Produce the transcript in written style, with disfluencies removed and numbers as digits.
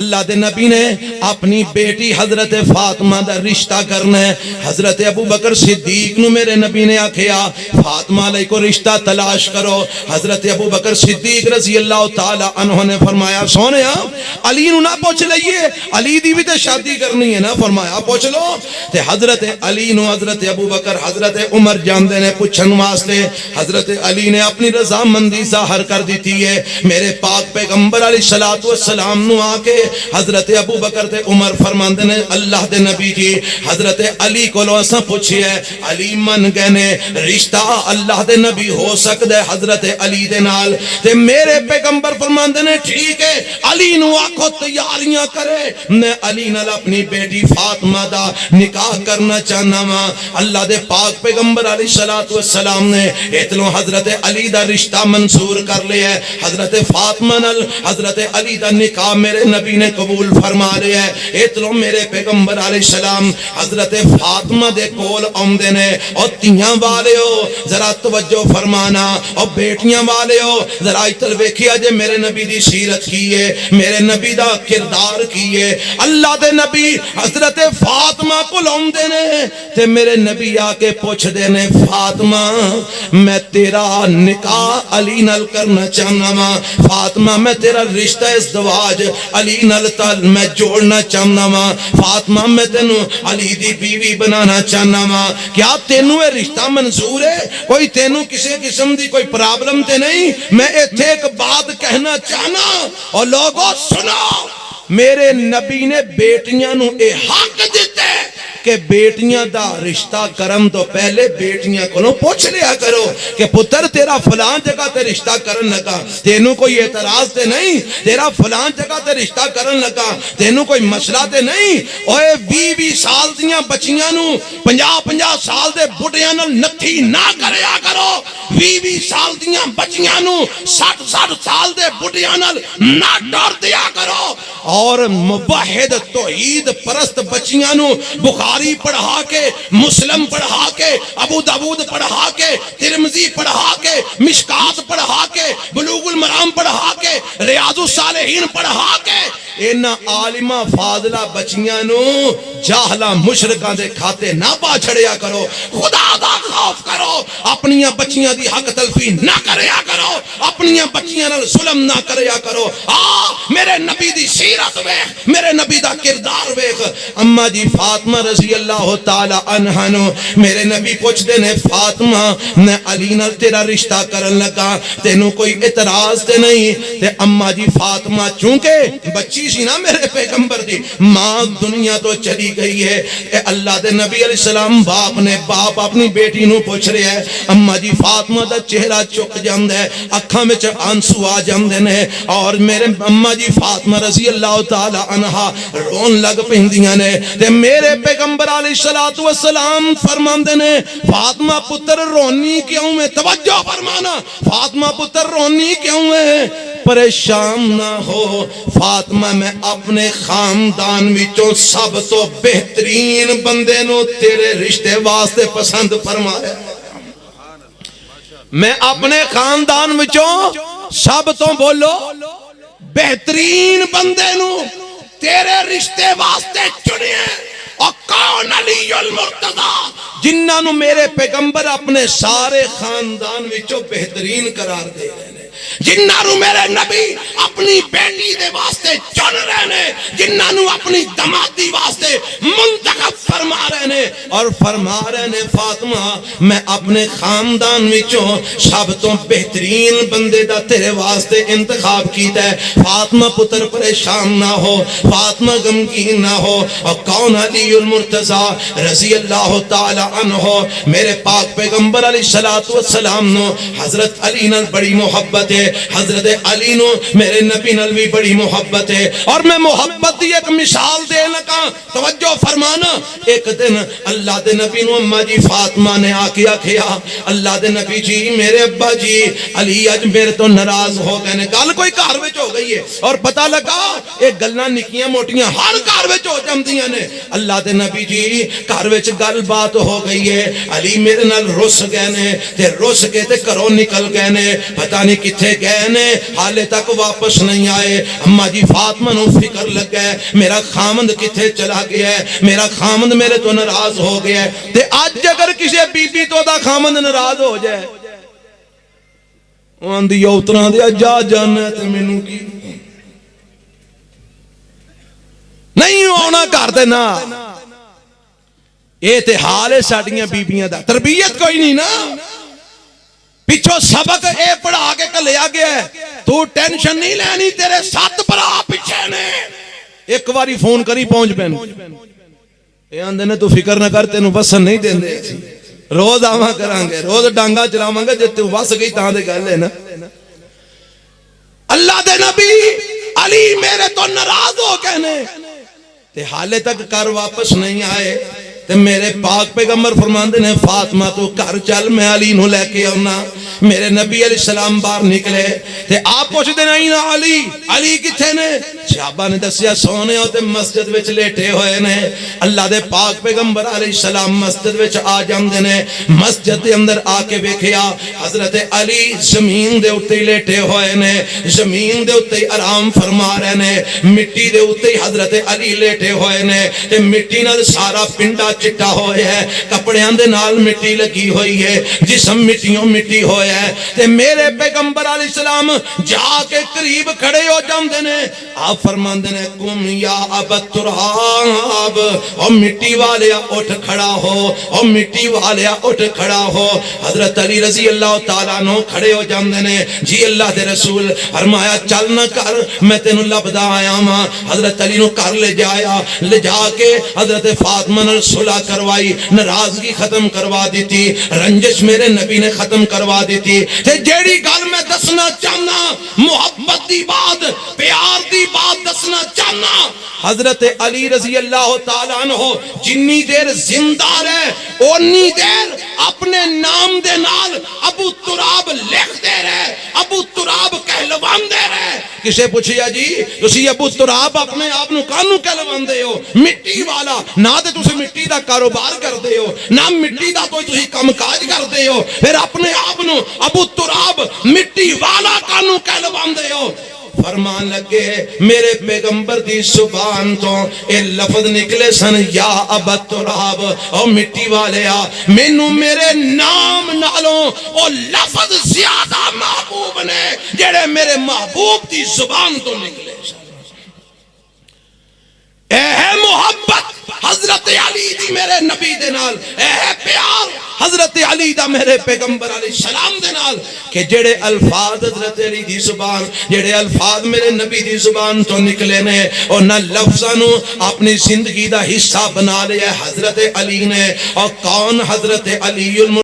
اللہ دے نبی نے اپنی بیٹی حضرت فاطمہ دا رشتہ کرنا ہے. حضرت ابو بکر صدیق نو میرے نبی نے آکھیا فاطمہ علیہ کو رشتہ تلاش کرو. حضرت ابو بکر صدیق رضی اللہ تعالی عنہ نے فرمایا سونیا علی نو نہ پوچھ لئیے, علی دی بھی تے شادی کرنی ہے نا. فرمایا پوچھ لو. تے حضرت علی نو حضرت ابو بکر حضرت عمر جاندے نے پوچھن واسطے. حضرت علی نے اپنی رضامندی ظاہر کر دیتی ہے. میرے پاک پیغمبر علیہ السلام نو آ کے حضرت ابو بکر تے عمر فرماندے نے اللہ دے نبی جی حضرت علی کو لو اساں پوچھے ہے, علی من گئے نے رشتہ اللہ دے نبی ہو سکدا ہے حضرت علی دے نال. تے میرے پیغمبر فرماندے نے ٹھیک ہے علی نو آکھو تیاریاں کرے, میں علی نال اپنی بیٹی فاطمہ دا نکاح کرنا چاہنا وا. اللہ دے پاک پیغمبر علیہ السلام نے اتلو حضرت علی دا رشتہ منظور کر لیا ہے. حضرت فاطمہ نال حضرت علی دا نکاح میرے نبی نے قبول فرما لیا ہے. اتلو میرے پیغمبر علیہ السلام حضرت فاطمہ دے کول آمدے نے. اور تیاں والے ہو ذرا توجہ فرمانا, اور بیٹیاں والے ہو ذرا اتل ویکھیا جے میرے نبی دی سیرت کی ہے, میرے نبی دا کردار کی ہے. اللہ دے نبی حضرت فاطمہ کو آمدے نے تے میرے نبی آ کے پوچھ دے نے فاطمہ میں تیرا نکاح علی نال کرنا چاہنا وا. فاطمہ میں تیرا رشتہ ازدواج علی نال تال میں جوڑنا چاہنا وا. فاطمہ میں تینو علی دی بیوی بنانا چاہنا وا. کیا تینو اے رشتہ منظور ہے؟ کوئی تینو کسی قسم دی کوئی پرابلم تے نہیں؟ میں ایتھے ایک بات کہنا چاہنا اور لوگوں سنو, میرے نبی نے بیٹیاں نو اے حق دیتے کہ بیٹیاں دا رشتہ کرم تو پہلے بیٹیاں کو پوچھ لیا کرو کہ پتر تیرا فلان جگہ تے رشتہ کرن لگا, تینوں کوئی اعتراض تے نہیں؟ تیرا فلان جگہ تے رشتہ کرن لگا, تینوں کوئی مسئلہ تے نہیں؟ اوے 20 سال دیاں بچیاں نو 50 سال دے بڑھیاں نال نتھی نہ کریا کرو. 20 سال دیاں بچیاں نو 60 سال دے بڑھیاں نال نہ ڈر دیا کرو. اور موحد توحید پرست بچیاں نو بخاری پڑھا کے, مسلم پڑھا کے, ابو داود پڑھا کے, ترمذی پڑھا کے, مشکات پڑھا کے, بلوغ المرام پڑھا کے, ریاض الصالحین پڑھا کے, ان عالمہ فاضلہ بچیاں نو جاہلہ مشرکاں دے کھاتے نہ پا چھڑیا کرو. خدا دا خوف کرو, اپنیاں بچیاں دی حق تلفی نہ کریا کرو, اپنیاں بچیاں نال ظلم نہ کریا کرو. میرے نبی دی سیرت ویکھ, میرے نبی دا کردار ویکھ. اما جی فاطمہ رضی اللہ تعالی عنہ نو میرے نبی پوچھ دے نے فاطمہ میں علی نال تیرا رشتہ کرن لگا, تینوں کوئی اعتراض تے نہیں؟ تے اما جی فاطمہ چونکہ بچی سی نا میرے پیغمبر دی, ماں دنیا تو چلی گئی ہے. اے اللہ دے نبی علیہ السلام باپ اپنی بیٹی نو پوچھ رہے ہیں. اما جی فاطمہ دا چہرہ چک جاندے ہے, اکھاں وچ آنسو آ جاندے نے, اور میرے اما جی فاطمہ رضی اللہ تعالی عنہا رون لگ پیندیاں نے. تے میرے پیغمبر علیہ السلام فرماندے نے فاطمہ پتر رونی کیوں میں؟ توجہ فرمانا, فاطمہ پتر رونی کیوں ہے؟ پریشان نہ ہو فاطمہ, میں اپنے خاندان وچوں سب تو بہترین بندے نو تیرے رشتے واسطے پسند فرمایا. میں اپنے خاندان وچوں سب تو بولو بہترین بندے نو تیرے رشتے واسطے چنے. اور کون علی المرتضی, جنہاں نو میرے پیغمبر اپنے سارے خاندان وچوں بہترین قرار دے رہے ہیں, جنہاں نو میرے نبی اپنی بیٹی دے واسطے چن رہے ہیں, جنہاں نو اپنی دمادی واسطے منتخب فرما رہے ہیں. اور فرما رہے ہیں فاطمہ میں اپنے خاندان وچوں سب تو بہترین بندے دا تیرے واسطے انتخاب کیتا ہے. فاطمہ پتر پریشان نہ ہو, فاطمہ غمگین نہ ہو. اور کون علی المرتضی رضی اللہ تعالی عنہ, میرے پاک پیغمبر علیہ السلام نو حضرت علی نال بڑی محبت ہے, حضرت علی نو میرے نبی نال بھی بڑی محبت ہے. اور میں محبت دی ایک مثال دے لگا, توجہ فرمانا. ایک دن اللہ دے نبی نو اما جی فاطمہ نے آکیا کیا, اللہ دے نبی جی میرے ابا جی علی اج میرے تو ناراض ہو گئے نے. گل کوئی گھر وچ ہو گئی ہے, اور پتہ لگا اے گلاں نکیاں موٹیاں ہر گھر وچ ہو جاندیاں نے. اللہ دے نبی جی گھر وچ گل بات ہو گئی ہے, علی میرے نال رس گئے نے, تے رس کے تے گھروں نکل گئے نے, پتہ نہیں کتھے گئے نے حالے تک واپس نہیں آئے. اما جی فاطمہ نو فکر لگ گیا میرا خامند کتھے چلا گیا ہے, میرا خامند میرے تو ناراض ہو گیا ہے. تے اج اگر کسی بی بی تو دا خامند ناراض ہو جائے آندی اتنا دیا جا جانا تے مینوں کی نہیں ہونا کر دینا. یہ تے حال ہے ساڈیاں بیبیاں دا, تربیت کوئی نہیں نا. پچھو سبق اے پڑھا کے کلیا گیا ہے, تو ٹینشن نہیں لینی, تیرے 7 بھرا پیچھے نے. ایک باری فون کری پہنچ پین یہ آندے نے تو فکر نہ کر تینوں وسن نہیں دین دے, روز آواں کران گے, روز ڈانگا چلاواں گے, جے تو وس گئی تاں دے گل ہے نا. اللہ دے نبی علی میرے تو ناراض ہو کہنے تے حالے تک کر واپس نہیں آئے. تے میرے پاک پیغمبر فرماندے نے فاطمہ تو گھر چل میں علی نو لے کے آنا. میرے نبی علیہ السلام باہر نکلے تے آپ پوچھتے نہیں نا علی, علی کتھے نے؟ صحابہ نے دسیا سونے ہوتے مسجد وچ لیٹے ہوئے نے. اللہ دے پاک پیغمبر علیہ السلام مسجد وچ آ جاندے نے. مسجد دے اندر آ کے ویکھیا حضرت علی زمین دے اوتے لیٹے ہوئے نے, زمین دے اوتے آرام فرما رہے نے. مٹی دے اوتے حضرت علی لیٹے ہوئے نے تے مٹی نال سارا پنڈا چٹا ہوئے ہے, کپڑیاں دے نال مٹی لگی ہوئی ہے, جسم مٹیوں مٹی ہوئے ہے. تے میرے پیغمبر علیہ السلام جا کے قریب کھڑے ہو جاندے نے. آپ فرماندے نے قم یا ابا التراب, او مٹی والیا اٹھ کھڑا ہو, او مٹی والیا اٹھ کھڑا ہو. حضرت علی رضی اللہ تعالیٰ عنہ کھڑے ہو جاندے نے. جی اللہ دے رسول, فرمایا چل نہ کر میں تینوں لبدا آیا ہاں. حضرت علی نو کر لے جایا, لے جا کے حضرت فاطمہ نال صلح کروائی, ناراضگی ختم کروا دیتی, رنجش میرے نبی نے ختم کروا دیتی. تے جیڑی گل میں دسنا چاہنا, محبت دی بات, پیار دی بات دسنا چاہنا, حضرت علی رضی اللہ تعالیٰ عنہ جنی دیر زندہ رہے اونی دیر اپنے نام دے نال ابو تراب لکھ دے رہے, ابو تراب کہلوان دے رہے. کسے پوچھیا جی تسی ابو تراب اپنے آپ نو کانوں کہلوان دے ہو؟ مٹی والا نہ تے تسی مٹی دا کاروبار کر دے ہو, نہ مٹی دا تو تسی کم کاج کر دے ہو, پھر اپنے آپ نو ابو تراب مٹی والا کانوں کہلوان دے ہو. فرمان لگے میرے پیغمبر دی زبان تو اے لفظ نکلے سن یا ابا تراب, او مٹی والیا مینوں میرے نام نالوں او لفظ زیادہ محبوب نے جڑے میرے محبوب دی زبان تو نکلے سن. اے ہے محبت حضرت علی دی میرے نبی دے نال, اے ہے پیار حضرت علی دا میرے پیغمبر علیہ السلام دے نال, کہ جڑے الفاظ حضرت علی دی زبان, جڑے الفاظ میرے نبی دی زبان تو نکلے نے, اور نہ لفظاں نو اپنی زندگی دا حصہ بنا لیا حضرت علی نے. اور کون حضرت علی